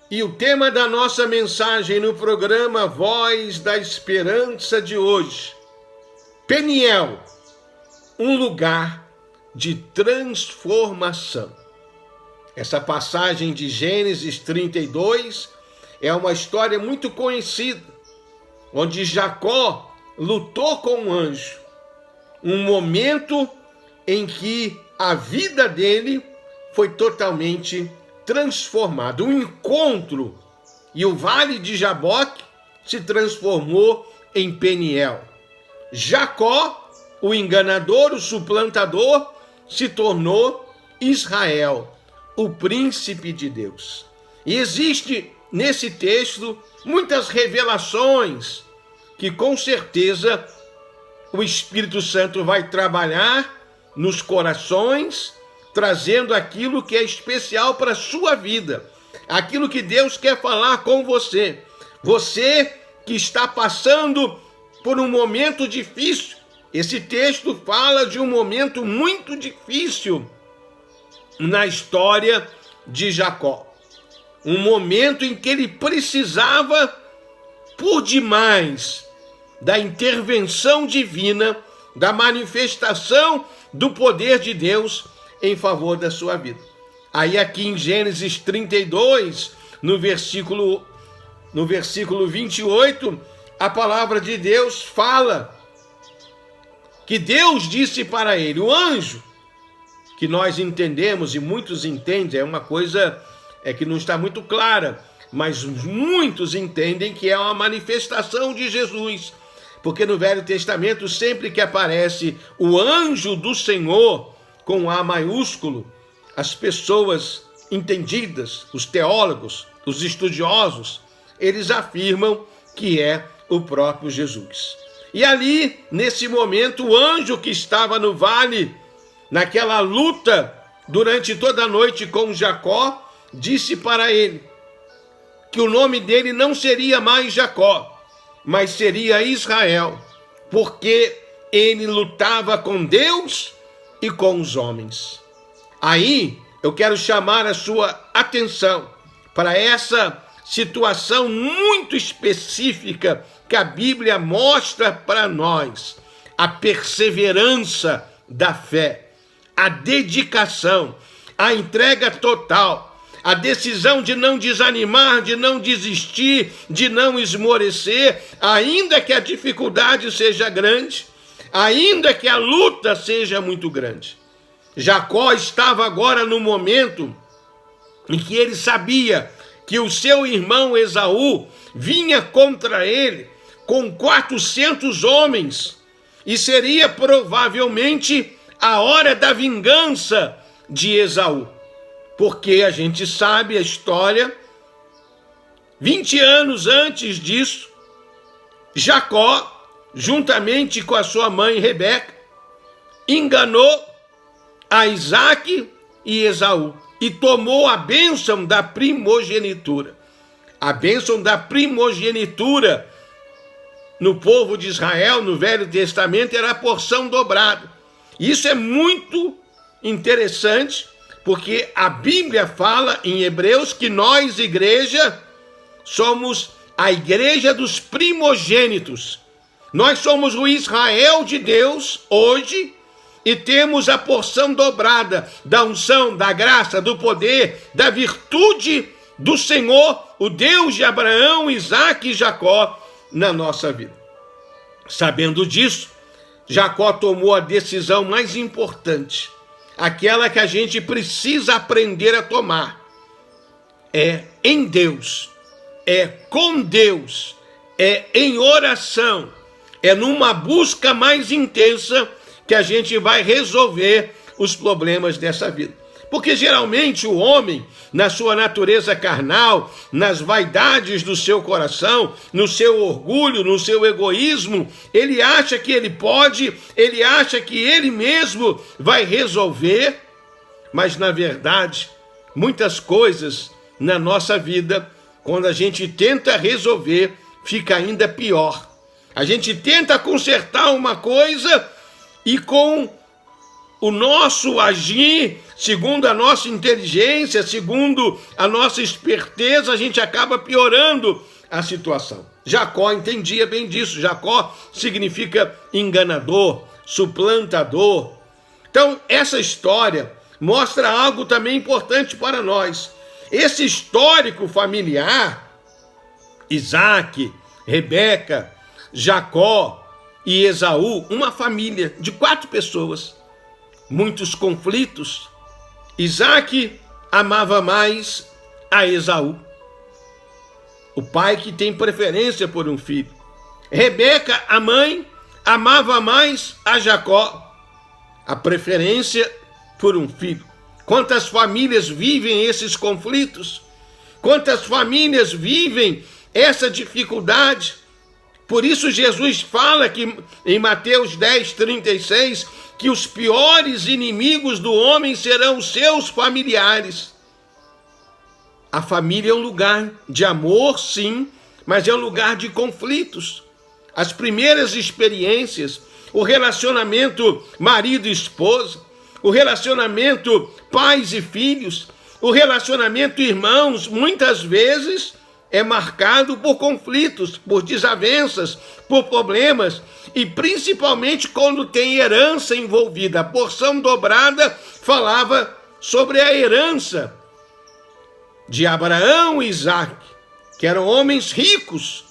E o tema da nossa mensagem no programa Voz da Esperança de hoje: Peniel, um lugar de transformação. Essa passagem de Gênesis 32 é uma história muito conhecida, onde Jacó lutou com um anjo. Um momento em que a vida dele foi totalmente transformada. Um encontro, e o vale de Jaboque se transformou em Peniel. Jacó, o enganador, o suplantador, se tornou Israel, o príncipe de Deus. E existe nesse texto muitas revelações que com certeza o Espírito Santo vai trabalhar nos corações, trazendo aquilo que é especial para a sua vida, aquilo que Deus quer falar com você. Você que está passando por um momento difícil. Esse texto fala de um momento muito difícil na história de Jacó. Um momento em que ele precisava, por demais, da intervenção divina, da manifestação do poder de Deus em favor da sua vida. Aí aqui em Gênesis 32, no versículo 28, a palavra de Deus fala que Deus disse para ele, o anjo, que nós entendemos e muitos entendem, é uma coisa que não está muito clara, mas muitos entendem que é uma manifestação de Jesus, porque no Velho Testamento, sempre que aparece o anjo do Senhor, com A maiúsculo, as pessoas entendidas, os teólogos, os estudiosos, eles afirmam que é o próprio Jesus. E ali, nesse momento, o anjo que estava no vale, naquela luta durante toda a noite com Jacó, disse para ele que o nome dele não seria mais Jacó, mas seria Israel, porque ele lutava com Deus e com os homens. Aí eu quero chamar a sua atenção para essa situação muito específica que a Bíblia mostra para nós: a perseverança da fé, a dedicação, a entrega total, a decisão de não desanimar, de não desistir, de não esmorecer, ainda que a dificuldade seja grande, ainda que a luta seja muito grande. Jacó estava agora no momento em que ele sabia que o seu irmão Esaú vinha contra ele com 400 homens e seria provavelmente a hora da vingança de Esaú. Porque a gente sabe a história, 20 anos antes disso, Jacó, juntamente com a sua mãe Rebeca, enganou a Isaque e Esaú e tomou a bênção da primogenitura. A bênção da primogenitura no povo de Israel, no Velho Testamento, era a porção dobrada. Isso é muito interessante, porque a Bíblia fala em Hebreus que nós, igreja, somos a igreja dos primogênitos. Nós somos o Israel de Deus hoje e temos a porção dobrada da unção, da graça, do poder, da virtude do Senhor, o Deus de Abraão, Isaque e Jacó, na nossa vida. Sabendo disso, Jacó tomou a decisão mais importante, aquela que a gente precisa aprender a tomar. É em Deus, é com Deus, é em oração, é numa busca mais intensa que a gente vai resolver os problemas dessa vida. Porque geralmente o homem, na sua natureza carnal, nas vaidades do seu coração, no seu orgulho, no seu egoísmo, ele acha que ele pode, ele acha que ele mesmo vai resolver, mas na verdade, muitas coisas na nossa vida, quando a gente tenta resolver, fica ainda pior. A gente tenta consertar uma coisa e com o nosso agir, segundo a nossa inteligência, segundo a nossa esperteza, a gente acaba piorando a situação. Jacó entendia bem disso. Jacó significa enganador, suplantador. Então, essa história mostra algo também importante para nós. Esse histórico familiar, Isaac, Rebeca, Jacó e Esaú, uma família de 4 pessoas, muitos conflitos. Isaac amava mais a Esaú, o pai que tem preferência por um filho. Rebeca, a mãe, amava mais a Jacó, a preferência por um filho. Quantas famílias vivem esses conflitos? Quantas famílias vivem essa dificuldade? Por isso Jesus fala que em Mateus 10:36, que os piores inimigos do homem serão os seus familiares. A família é um lugar de amor, sim, mas é um lugar de conflitos. As primeiras experiências, o relacionamento marido e esposa, o relacionamento pais e filhos, o relacionamento irmãos, muitas vezes é marcado por conflitos, por desavenças, por problemas, e principalmente quando tem herança envolvida. A porção dobrada falava sobre a herança de Abraão e Isaac, que eram homens ricos,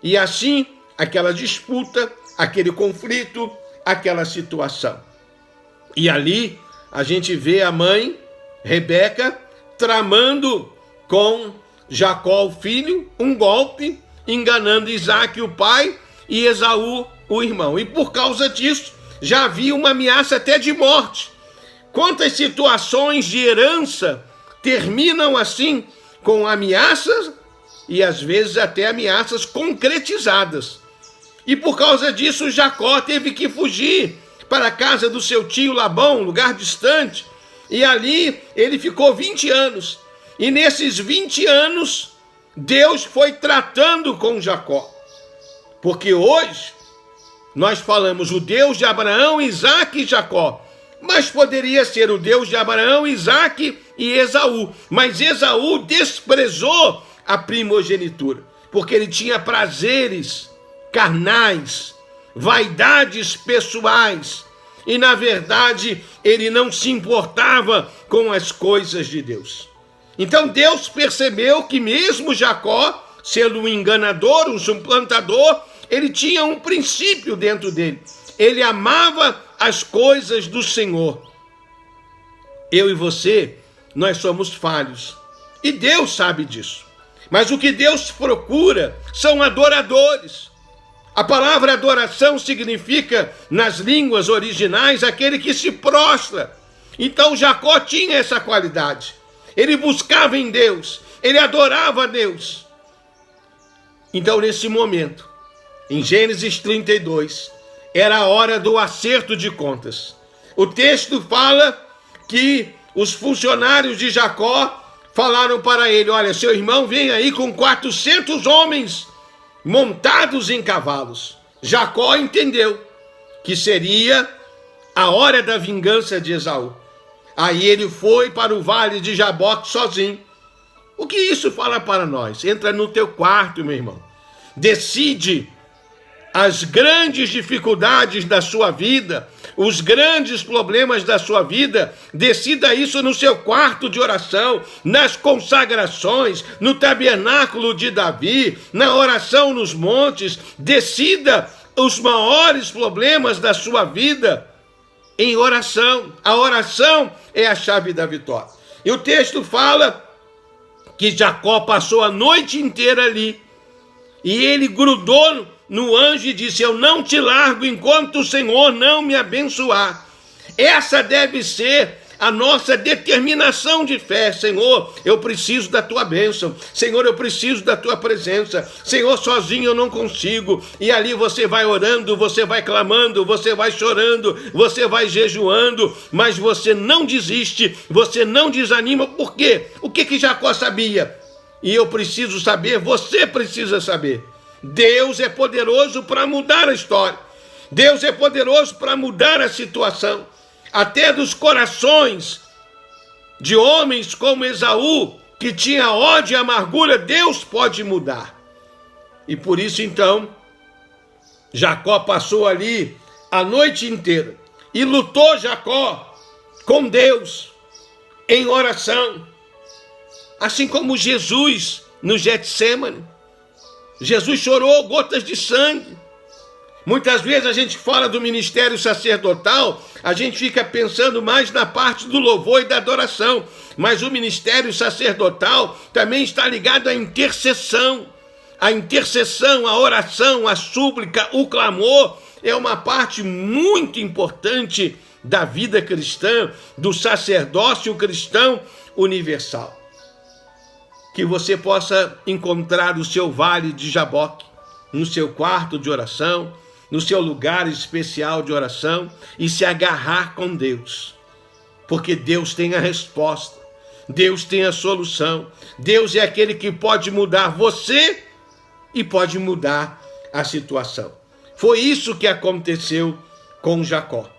e assim aquela disputa, aquele conflito, aquela situação. E ali a gente vê a mãe, Rebeca, tramando com Jacó, o filho, um golpe, enganando Isaac, o pai, e Esaú, o irmão. E por causa disso, já havia uma ameaça até de morte. Quantas situações de herança terminam assim, com ameaças e às vezes até ameaças concretizadas. E por causa disso, Jacó teve que fugir para a casa do seu tio Labão, lugar distante, e ali ele ficou 20 anos. E nesses 20 anos, Deus foi tratando com Jacó. Porque hoje, nós falamos o Deus de Abraão, Isaac e Jacó, mas poderia ser o Deus de Abraão, Isaac e Esaú. Mas Esaú desprezou a primogenitura, porque ele tinha prazeres carnais, vaidades pessoais, e na verdade ele não se importava com as coisas de Deus. Então Deus percebeu que mesmo Jacó, sendo um enganador, um suplantador, ele tinha um princípio dentro dele. Ele amava as coisas do Senhor. Eu e você, nós somos falhos, e Deus sabe disso. Mas o que Deus procura são adoradores. A palavra adoração significa, nas línguas originais, aquele que se prostra. Então Jacó tinha essa qualidade. Ele buscava em Deus, ele adorava a Deus. Então, nesse momento, em Gênesis 32, era a hora do acerto de contas. O texto fala que os funcionários de Jacó falaram para ele: olha, seu irmão vem aí com 400 homens montados em cavalos. Jacó entendeu que seria a hora da vingança de Esaú. Aí ele foi para o vale de Jaboque sozinho. O que isso fala para nós? Entra no teu quarto, meu irmão. Decide as grandes dificuldades da sua vida, os grandes problemas da sua vida. Decida isso no seu quarto de oração, nas consagrações, no tabernáculo de Davi, na oração nos montes. Decida os maiores problemas da sua vida em oração. A oração é a chave da vitória. E o texto fala que Jacó passou a noite inteira ali, e ele grudou no anjo e disse: eu não te largo enquanto o Senhor não me abençoar. Essa deve ser a nossa determinação de fé. Senhor, eu preciso da tua bênção. Senhor, eu preciso da tua presença. Senhor, sozinho eu não consigo. E ali você vai orando, você vai clamando, você vai chorando, você vai jejuando, mas você não desiste, você não desanima. Por quê? O que Jacó sabia? E eu preciso saber, você precisa saber. Deus é poderoso para mudar a história. Deus é poderoso para mudar a situação. até dos corações de homens como Esaú, que tinha ódio e amargura, Deus pode mudar. E por isso então, Jacó passou ali a noite inteira e lutou Jacó com Deus em oração. Assim como Jesus no Getsêmani. Jesus chorou gotas de sangue. Muitas vezes a gente fala do ministério sacerdotal, a gente fica pensando mais na parte do louvor e da adoração. Mas o ministério sacerdotal também está ligado à intercessão. A intercessão, a oração, a súplica, o clamor é uma parte muito importante da vida cristã, do sacerdócio cristão universal. Que você possa encontrar o seu vale de Jaboque, no seu quarto de oração, no seu lugar especial de oração e se agarrar com Deus. Porque Deus tem a resposta, Deus tem a solução, Deus é aquele que pode mudar você e pode mudar a situação. Foi isso que aconteceu com Jacó.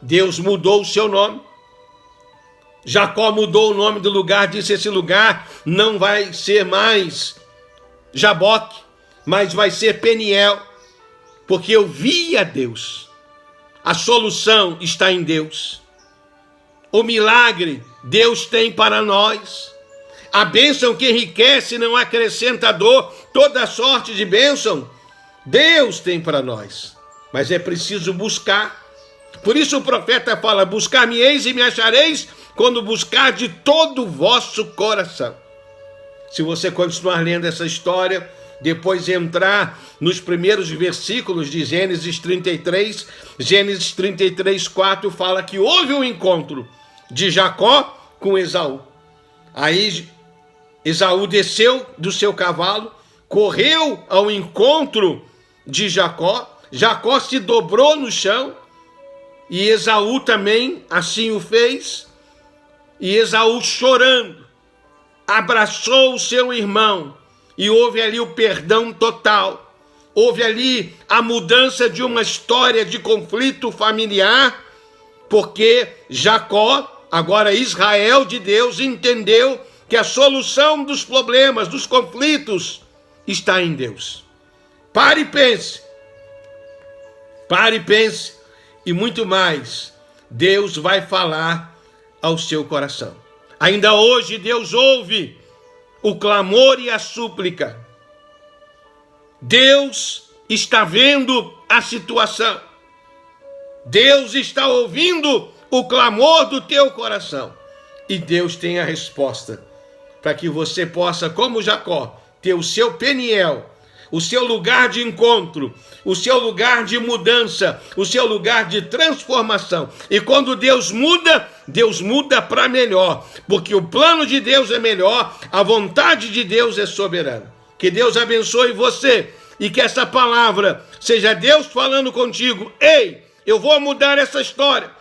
Deus mudou o seu nome. Jacó mudou o nome do lugar, disse: esse lugar não vai ser mais Jaboque, mas vai ser Peniel, porque eu vi a Deus. A solução está em Deus. O milagre Deus tem para nós. A bênção que enriquece não acrescenta dor. Toda sorte de bênção Deus tem para nós, mas é preciso buscar. Por isso o profeta fala: buscar-me-eis e me achareis, quando buscar de todo o vosso coração. Se você continuar lendo essa história, depois entrar nos primeiros versículos de Gênesis 33, Gênesis 33, 4 fala que houve um encontro de Jacó com Esaú. Aí Esaú desceu do seu cavalo, correu ao encontro de Jacó, Jacó se dobrou no chão, e Esaú também assim o fez, e Esaú, chorando, abraçou o seu irmão, e houve ali o perdão total, houve ali a mudança de uma história de conflito familiar, porque Jacó, agora Israel de Deus, entendeu que a solução dos problemas, dos conflitos, está em Deus. Pare e pense. Pare e pense. E muito mais, Deus vai falar ao seu coração. Ainda hoje Deus ouve o clamor e a súplica. Deus está vendo a situação. Deus está ouvindo o clamor do teu coração. E Deus tem a resposta para que você possa, como Jacó, ter o seu Peniel, o seu lugar de encontro, o seu lugar de mudança, o seu lugar de transformação. E quando Deus muda para melhor, porque o plano de Deus é melhor, a vontade de Deus é soberana. Que Deus abençoe você e que essa palavra seja Deus falando contigo: ei, eu vou mudar essa história,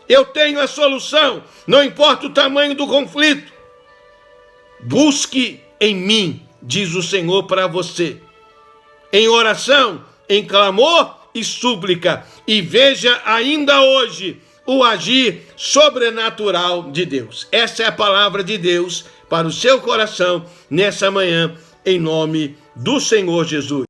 eu tenho a solução, não importa o tamanho do conflito. Busque em mim, diz o Senhor para você, em oração, em clamor e súplica, e veja ainda hoje o agir sobrenatural de Deus. Essa é a palavra de Deus para o seu coração nessa manhã, em nome do Senhor Jesus.